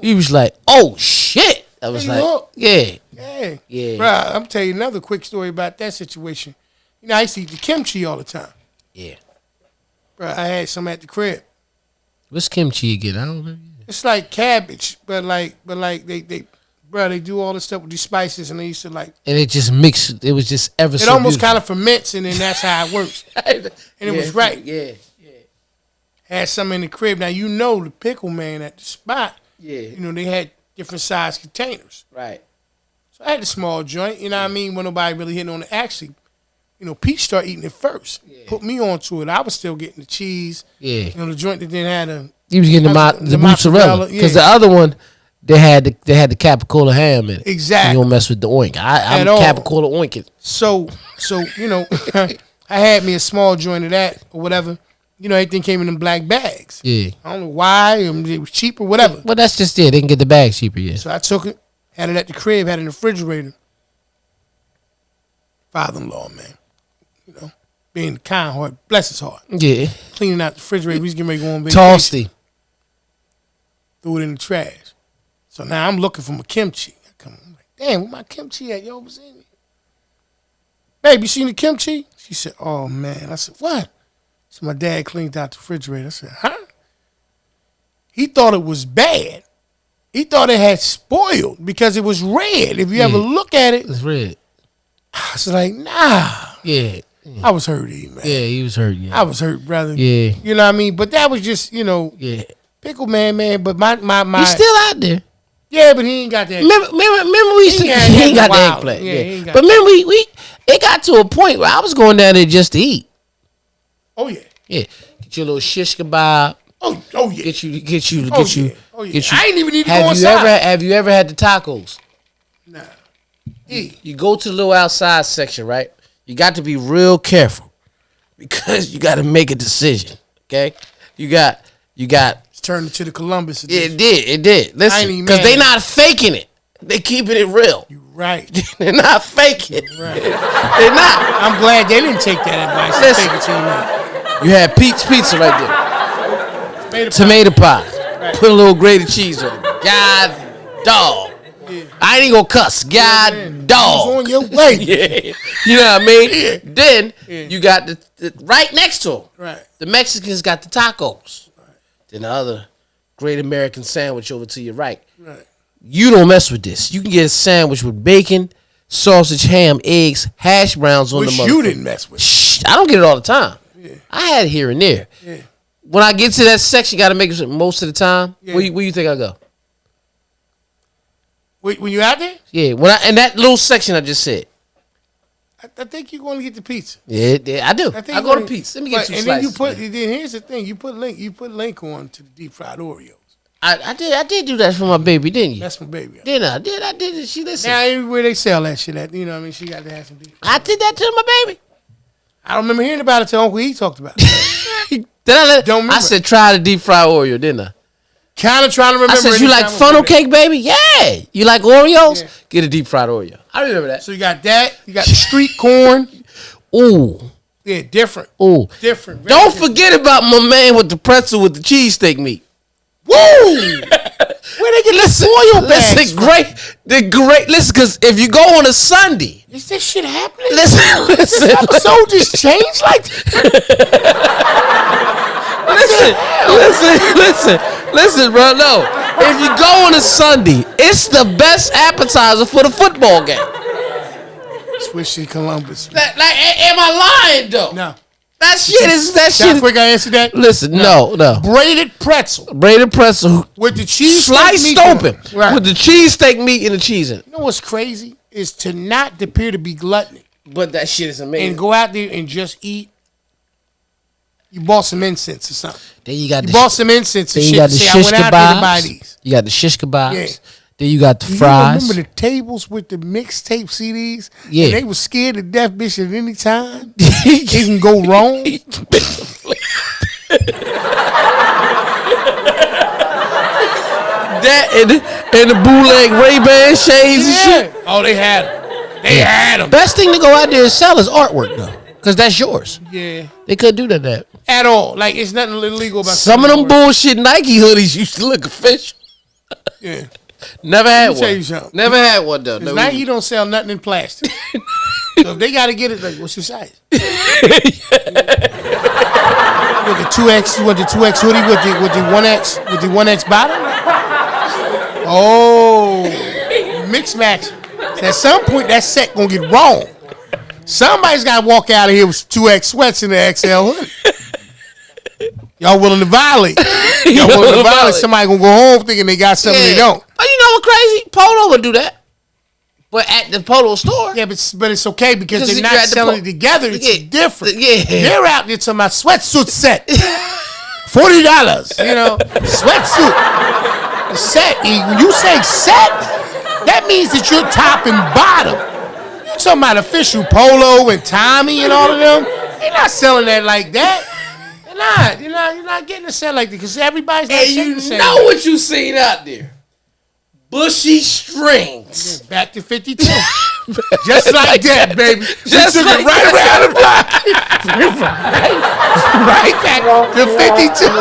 He was like, "Oh shit!" I was like, "Yeah, yeah." Bruh, I'm telling you another quick story about that situation. You know, I used to eat the kimchi all the time. yeah." Bruh, I had some at the crib. What's kimchi again? I don't remember. It's like cabbage, but they do all this stuff with these spices, and they used to like. And it just mixed. It was just ever. It almost kind of ferments, and then that's how it works. And it was right. Yeah. Had some in the crib. Now you know the pickle man at the spot. Yeah. You know they had different size containers. Right. So I had a small joint. You know what I mean? When nobody really hitting on it. Actually, you know, Pete started eating it first. Yeah. Put me onto it. I was still getting the cheese. Yeah. You know the joint that then had a. He was getting the mozzarella because the other one they had the capicola ham in it. Exactly. You don't mess with the oink. I'm capicola oinking. So you know, I had me a small joint of that or whatever. You know, everything came in them black bags. Yeah. I don't know why. It was cheap or whatever. Well, that's just it. They can get the bags cheaper. Yeah. So I took it, had it at the crib, had it in the refrigerator. Father-in-law, man, you know, being kind heart, bless his heart. Yeah. Cleaning out the refrigerator. We was getting ready to go on vacation. Toasty. Threw it in the trash. So now I'm looking for my kimchi. I'm like, damn, where my kimchi at? Yo, was in it. Babe, you seen the kimchi? She said, oh, man. I said, what? So my dad cleaned out the refrigerator. I said, huh? He thought it was bad. He thought it had spoiled because it was red. If you ever look at it. It's red. I was like, nah. Yeah. I was hurt, man. Yeah, he was hurt. Yeah. I was hurt, brother. Yeah. You know what I mean? But that was just, you know. Yeah. Pickle man. But my. He's still out there. Yeah, but he ain't got that. Remember we said he ain't got the eggplant. Yeah, he ain't got but remember we it got to a point where I was going down there just to eat. Oh yeah. Yeah. Get your little shish kebab. Oh yeah. Get you. Oh yeah. I ain't even need to go inside. Have you ever had the tacos? Nah. You go to the little outside section, right? You got to be real careful because you got to make a decision. Okay. You got. It's turned into the Columbus edition. It did. Listen, because they not faking it. They keeping it real. You right. They're not faking. Right. They're not. I'm glad they didn't take that advice. Listen, Take it to you, man. you had Pete's Pizza right there. Tomato pie. Right. Put a little grated cheese on it. God dog. Yeah. I ain't gonna cuss. God dog. On your way. Yeah. You know what I mean? Yeah. Then you got the right next to them. Right. The Mexicans got the tacos. Then the other great American sandwich over to your right. Right. You don't mess with this. You can get a sandwich with bacon, sausage, ham, eggs, hash browns on the motherfucker. You didn't mess with it. Shh, I don't get it all the time. Yeah. I had it here and there. Yeah. When I get to that section, you got to make it most of the time. Yeah. Where you think I go? Wait, when you out there? Yeah, in that little section I just said. I think you're going to get the pizza. Yeah, I do. I go to pizza. Let me get two slices. Then here's the thing. You put link on to the deep fried Oreos. I did do that for my baby, didn't you? That's my baby. I did. She listened. Now everywhere they sell that shit at, you know what I mean? She got to have some deep fried. I did that to my baby. I don't remember hearing about it till Uncle E talked about it. Don't remember. I said try the deep fried Oreo, didn't I? Kind of trying to remember. I said, you like funnel cake, baby? Yeah. You like Oreos? Yeah. Get a deep fried Oreo. I remember that. So you got that. You got the street corn. Ooh. Yeah, different. Ooh. Different. Don't forget about my man with the pretzel with the cheesesteak meat. Woo! Where they get the foil bags from? Listen, because if you go on a Sunday, Is this shit happening? listen, This episode just changed like listen, bro. No, if you go on a Sunday, it's the best appetizer for the football game. Swiss and Columbus. Am I lying though? No. That shit is that How shit. quick I answered that? Listen, no. Braided pretzel Braided pretzel, with the cheese sliced meat open, Right. with the cheesesteak meat and the cheese in it. You know what's crazy is to not appear to be gluttony But that shit is amazing. and go out there and just eat. You bought some incense or something. Then you got You bought some incense and then you shit. got the Say, I shish went out there to buy kebabs. these. You got the shish kebabs. Yeah. Then you got the Do you fries. remember the tables with the mixtape CDs? Yeah. And they were scared to death, bitch, at any time. It can go wrong. That and the bootleg Ray-Ban shades and shit. Oh, they had them. They had them. Best thing to go out there and sell is artwork though, because that's yours. Yeah. They couldn't do that. At all. Like, it's nothing illegal about Some of them selling bullshit Nike hoodies used to look official. Yeah. Never had Let me tell you one. something. Never had one though. Because No, Nike don't sell nothing in plastic. So if they got to get it, like, what's your size? You want the 2X? You want the 2X hoodie with the 1X with the 1X bottom? Oh, mix match. So at some point, that set gonna get wrong. Somebody's got to walk out of here with 2X sweats in the XL hoodie. Y'all willing to violate? Y'all willing to violate? Somebody gonna go home thinking they got something they don't. But you know what crazy? Polo would do that. But at the Polo store. Yeah, but it's okay because Because they're you not got the selling it together. It's Yeah. different. Yeah. They're out there talking about sweatsuit set. $40, you know, sweatsuit. The set, when you say set, that means that you're top and bottom. You're talking about official Polo and Tommy and all of them. They're not selling that like that. They're not. You're not getting a set like that because everybody's not And selling you the same. know what you seen out there. Bushy strings. Back to 52. Just like that, baby. Just Took like it right around the block. right back to 52.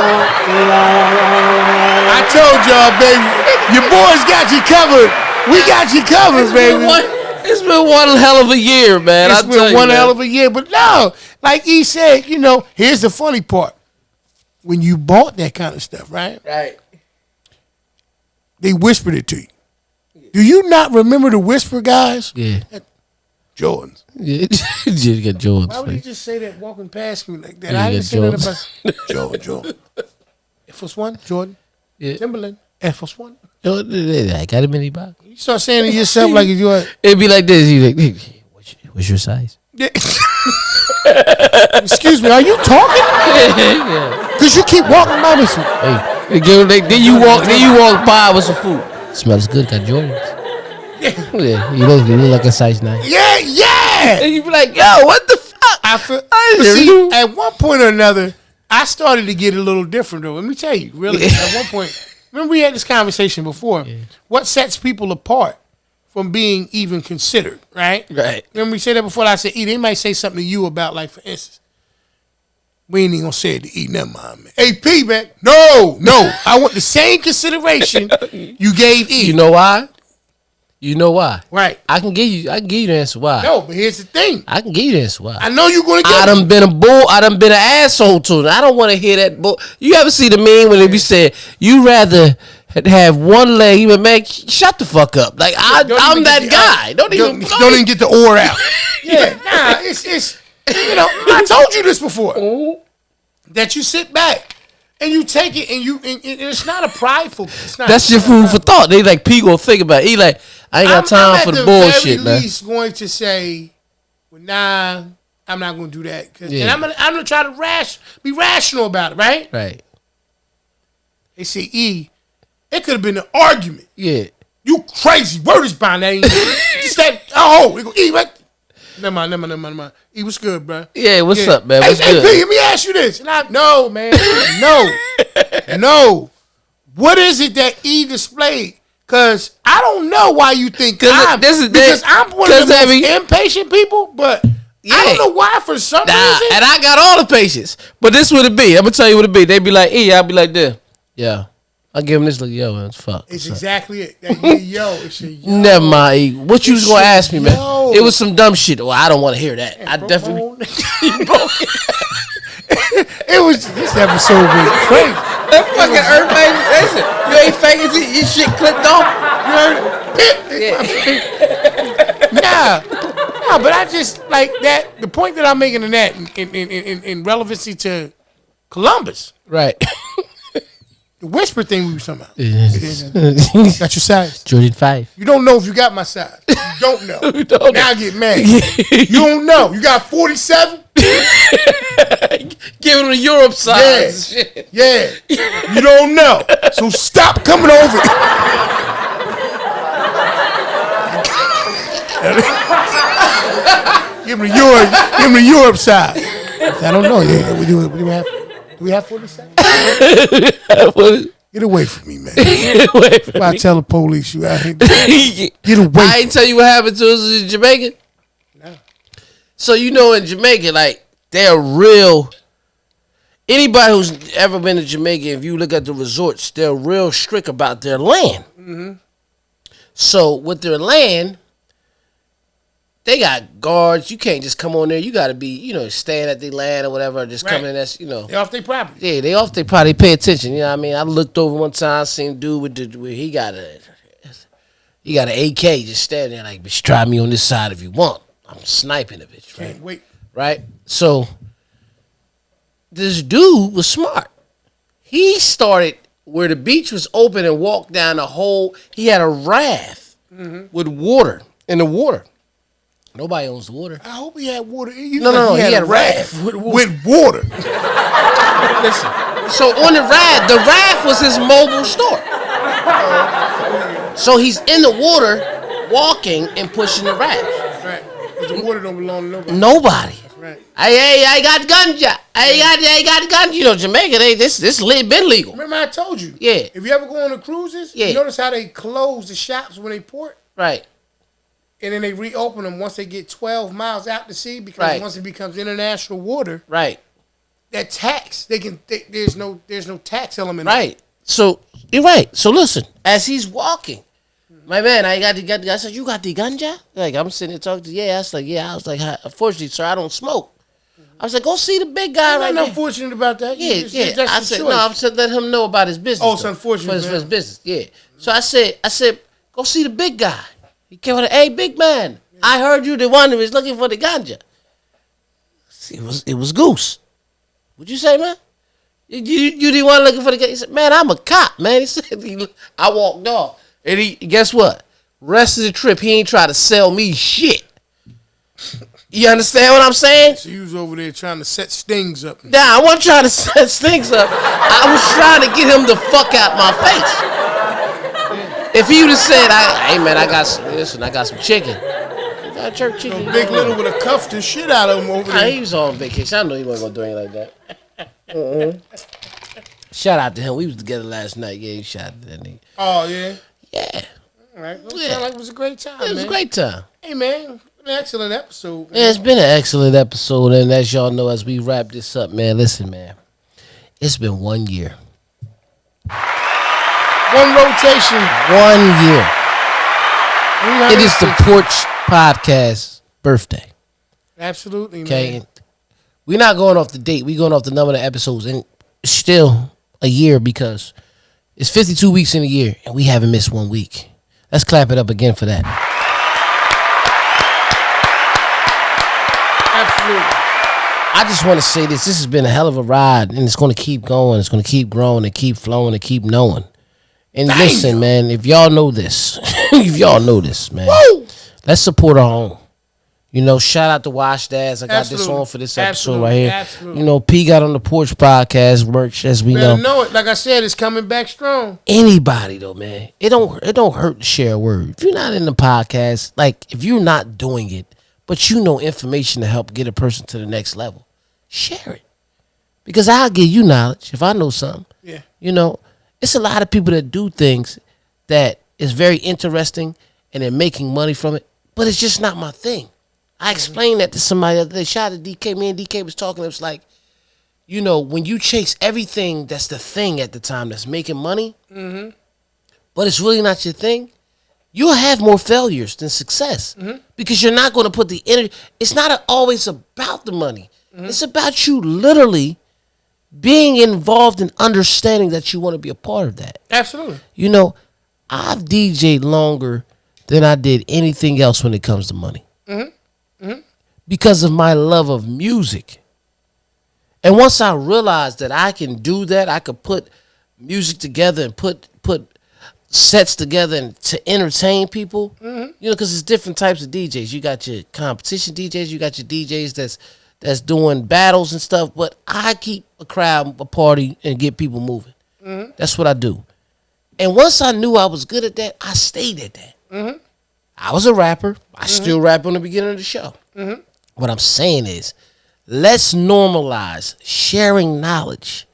I told y'all, baby, your boys got you covered. We got you covered, baby. It's been one hell of a year, man. It's been one hell of a year. But no, like he said, here's the funny part. When you bought that kind of stuff, right? Right. They whispered it to you. Do you not remember the whisper, guys? Yeah. Jordans. Yeah. You got Jordans. Why would you just say that walking past me like that? Yeah, I you didn't got say that Jordans. about Jordan. Air Force One, Jordan. Yeah. Timberland, Air Force One. I got him in the box. You start saying to yourself like you are. It'd be like this. You like, hey, what's your size? Excuse me, are you talking to me? Yeah. Because you keep walking by me. Hey, then you walk by with some food. Smells good. Got Jordans. Yeah, you look like a size 9. Yeah. And you be like, yo, what the fuck? See, at one point or another, I started to get a little different though. Let me tell you, really. At one point, remember we had this conversation before. Yeah. What sets people apart from being even considered, right? Right. Remember we said that before? I said, they might say something to you about, like, for instance, we ain't even gonna say it to E. Never mind, man. AP, man. No. I want the same consideration you gave E. You know why? Right. I can give you the answer why. No, but here's the thing. I can give you the answer why. I know you're gonna get I done been a bull. I done been an asshole to them. I don't want to hear that bull. You ever see the meme when they be saying, you rather have one leg? You went, man, shut the fuck up. Like, I'm that guy. Don't even get the oar out. Yeah, it's I told you this before. That you sit back and you take it and it's not a prideful. That's your food for thought. They like, P gonna think about it. He like, I ain't got time for the bullshit, man. I'm at the least going to say, well, nah, I'm not going to do that. And I'm gonna try to be rational about it, right? Right. They say, E, it could have been an argument. Yeah. You crazy. Word is bond. That ain't just that. Oh, we go, E, right? Never mind. E, what's good, bro? Yeah, what's up, man? What's hey, good? P, let me ask you this. No, man. No. What is it that E displayed? Because I don't know why you think because I'm one of the most impatient people, but I don't know why for some reason. And I got all the patience. But this would it be. I'm going to tell you what it be. They be like, E, I'll be like this. Yeah. I'll give him this look, yo, man, fuck. It's exactly it. That yo, it's a yo. Never mind. What you was gonna ask me, man? Yo. It was some dumb shit. Well, I don't want to hear that. I definitely. It was this episode was crazy. That fucking earthquake. Listen, you ain't faking it. Your shit clipped off. You heard it? Nah, but I just like that. The point that I'm making in that, in relevancy to Columbus, Right. the whisper thing we was talking about. Got Got your size. Jordan 5. You don't know if you got my size. You don't know. You don't Now I get mad. You don't know. You got 47? Give him the Europe size. Yeah. You don't know. So stop coming over. Give him the Europe size. I don't know. Yeah, do we have 47? Get away from me, man. If I tell the police you out here, get away. I ain't tell you what happened to us in Jamaica. No. So you know, in Jamaica, like they're real. Anybody who's ever been to Jamaica, if you look at the resorts, they're real strict about their land. Mm-hmm. So with their land, they got guards. You can't just come on there. You got to be, staying at their land or whatever. Just come in. That's, They off their property. Yeah, they off their property. Pay attention. You know what I mean? I looked over one time, seen a dude where he got an AK just standing there like, bitch, try me on this side if you want. I'm sniping the bitch. Right? Can't wait. Right? So this dude was smart. He started where the beach was open and walked down the whole. He had a raft with water in the water. Nobody owns the water. I hope he had water. No. He had a raft with water. Listen. So on the raft was his mobile store. So he's in the water, walking and pushing the raft. Right. The water don't belong to nobody. Nobody. Right. I got ganja. I got ganja. Jamaica, this been legal. Remember I told you? Yeah. If you ever go on the cruises, you notice how they close the shops when they port? Right. And then they reopen them once they get 12 miles out to sea because once it becomes international water, right? That tax there's no tax element. Right. So you're right. So listen, as he's walking, my man, I said, you got the ganja? Like I'm sitting there talking to I was like, unfortunately, sir, I don't smoke. I was like, go see the big guy right there. I'm unfortunate about that. Yeah. That's I said, no, I'm saying let him know about his business. Oh, it's unfortunate for his business. Yeah. So I said, go see the big guy. He came out, hey, big man, I heard you the one who was looking for the ganja. It was Goose. What'd you say, man? You the one looking for the ganja? He said, man, I'm a cop, man. He said, I walked off. And guess what? Rest of the trip, he ain't try to sell me shit. You understand what I'm saying? So you was over there trying to set stings up. Nah, I wasn't trying to set stings up. I was trying to get him the fuck out my face. If he would have said, hey man, I got some chicken. You got jerk chicken. Big Little would have cuffed the shit out of him over there. He was on vacation. I know he wasn't gonna do anything like that. Shout out to him. We was together last night. Yeah, he shout out to that nigga. Oh yeah. Yeah. All right. Well, sound like it was a great time. It was a great time. Hey man, an excellent episode. Man. Yeah, it's been an excellent episode, and as y'all know, as we wrap this up, man, listen, man, it's been 1 year. One rotation. 1 year. It is the Porch Podcast birthday. Absolutely, okay? Man. We're not going off the date. We're going off the number of episodes. And it's still a year because it's 52 weeks in a year, and we haven't missed 1 week. Let's clap it up again for that. Absolutely. I just want to say this. This has been a hell of a ride, and it's going to keep going. It's going to keep growing and keep flowing and keep knowing. And listen, man, if y'all know this, man, Woo! Let's support our own. Shout out to Wash Dads. I got this on for this episode right here. Absolutely. P got on the Porch Podcast merch, as we know. It. Like I said, it's coming back strong. Anybody though, man, it don't hurt to share a word. If you're not in the podcast, like if you're not doing it, but you know information to help get a person to the next level, share it. Because I'll give you knowledge if I know something. Yeah. It's a lot of people that do things that is very interesting and they're making money from it, but it's just not my thing. I explained that to somebody the other day. Shout out to DK. Me and DK was talking. It was like, you know, when you chase everything that's the thing at the time that's making money, but it's really not your thing, you'll have more failures than success because you're not going to put the energy. It's not always about the money. It's about you literally being involved and understanding that you want to be a part of that. Absolutely. You know, I've DJ'd longer than I did anything else when it comes to money because of my love of music. And once I realized that I can do that, I could put music together and put sets together and to entertain people. You know, because there's different types of DJs. You got your competition DJs, you got your DJs that's doing battles and stuff. But I keep a crowd, a party, and get people moving. That's what I do. And once I knew I was good at that, I stayed at that. I was a rapper. I still rap on the beginning of the show. What I'm saying is, let's normalize sharing knowledge.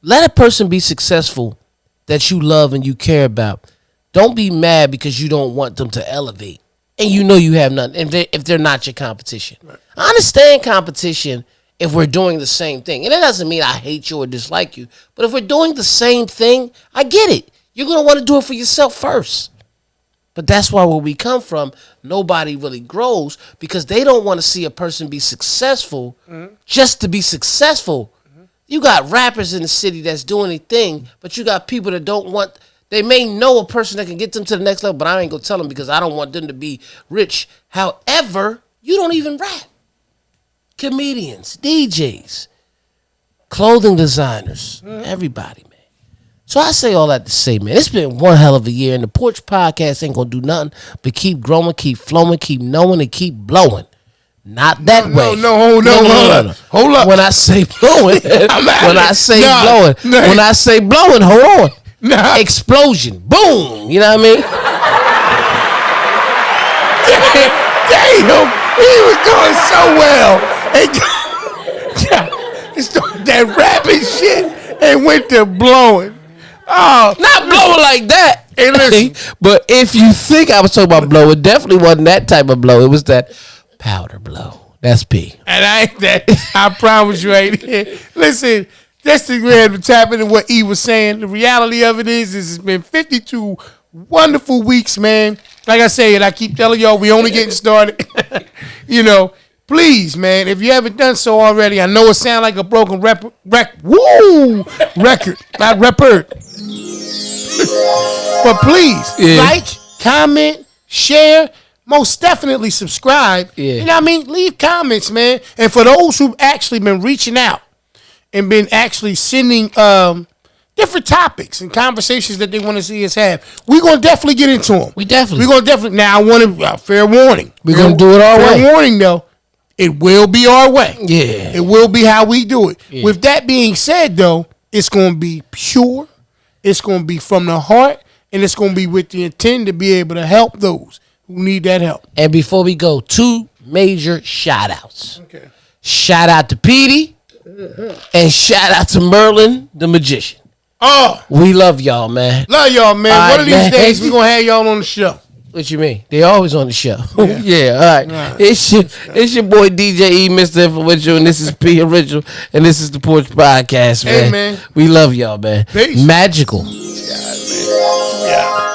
Let a person be successful that you love and you care about. Don't be mad because you don't want them to elevate. And you know you have nothing if they're not your competition. Right. I understand competition if we're doing the same thing. And that doesn't mean I hate you or dislike you. But if we're doing the same thing, I get it. You're going to want to do it for yourself first. But that's why where we come from, nobody really grows because they don't want to see a person be successful just to be successful. You got rappers in the city that's doing a thing, but you got people that don't want, they may know a person that can get them to the next level, but I ain't going to tell them because I don't want them to be rich. However, you don't even rap. Comedians, DJs, clothing designers, everybody, man. So I say all that to say, man, it's been one hell of a year, and the Porch Podcast ain't going to do nothing but keep growing, keep flowing, keep knowing, and keep blowing. Not that way. No, hold up. When I say blowing, when I say blowing, hold on. Explosion. Boom. You know what I mean? Damn. He was doing so well. He started that rapping shit and went to blowing. Oh, not blowing like that. Hey, listen. But if you think I was talking about blow, it definitely wasn't that type of blow. It was that powder blow. That's P. And I ain't that. I promise you ain't. Listen, just to go ahead and tap into what E was saying. The reality of it is it's been 52 wonderful weeks, man. Like I said, I keep telling y'all, we only getting started. You know, please, man, if you haven't done so already, I know it sounds like a broken record, not record. But please, like, comment, share, most definitely subscribe. You know what I mean? Leave comments, man. And for those who've actually been reaching out and been actually sending different topics and conversations that they want to see us have, we're going to definitely get into them. We're going to definitely. Now, I want to, fair warning. We're going to do it our way. Fair warning, though. It will be our way. Yeah. It will be how we do it. Yeah. With that being said, though, it's going to be pure. It's going to be from the heart. And it's going to be with the intent to be able to help those who need that help. And before we go, 2 major shout-outs. Okay. Shout out to Petey and shout out to Merlin, the magician. Oh. We love y'all, man. Love y'all, man. One of these days, we're going to have y'all on the show. What you mean? They always on the show. Yeah. All right. It's your boy DJ E, Mr. Influential, and this is P Original, and this is the Porch Podcast, man. Hey, man. We love y'all, man. Peace. Magical. Yeah, man. Yeah.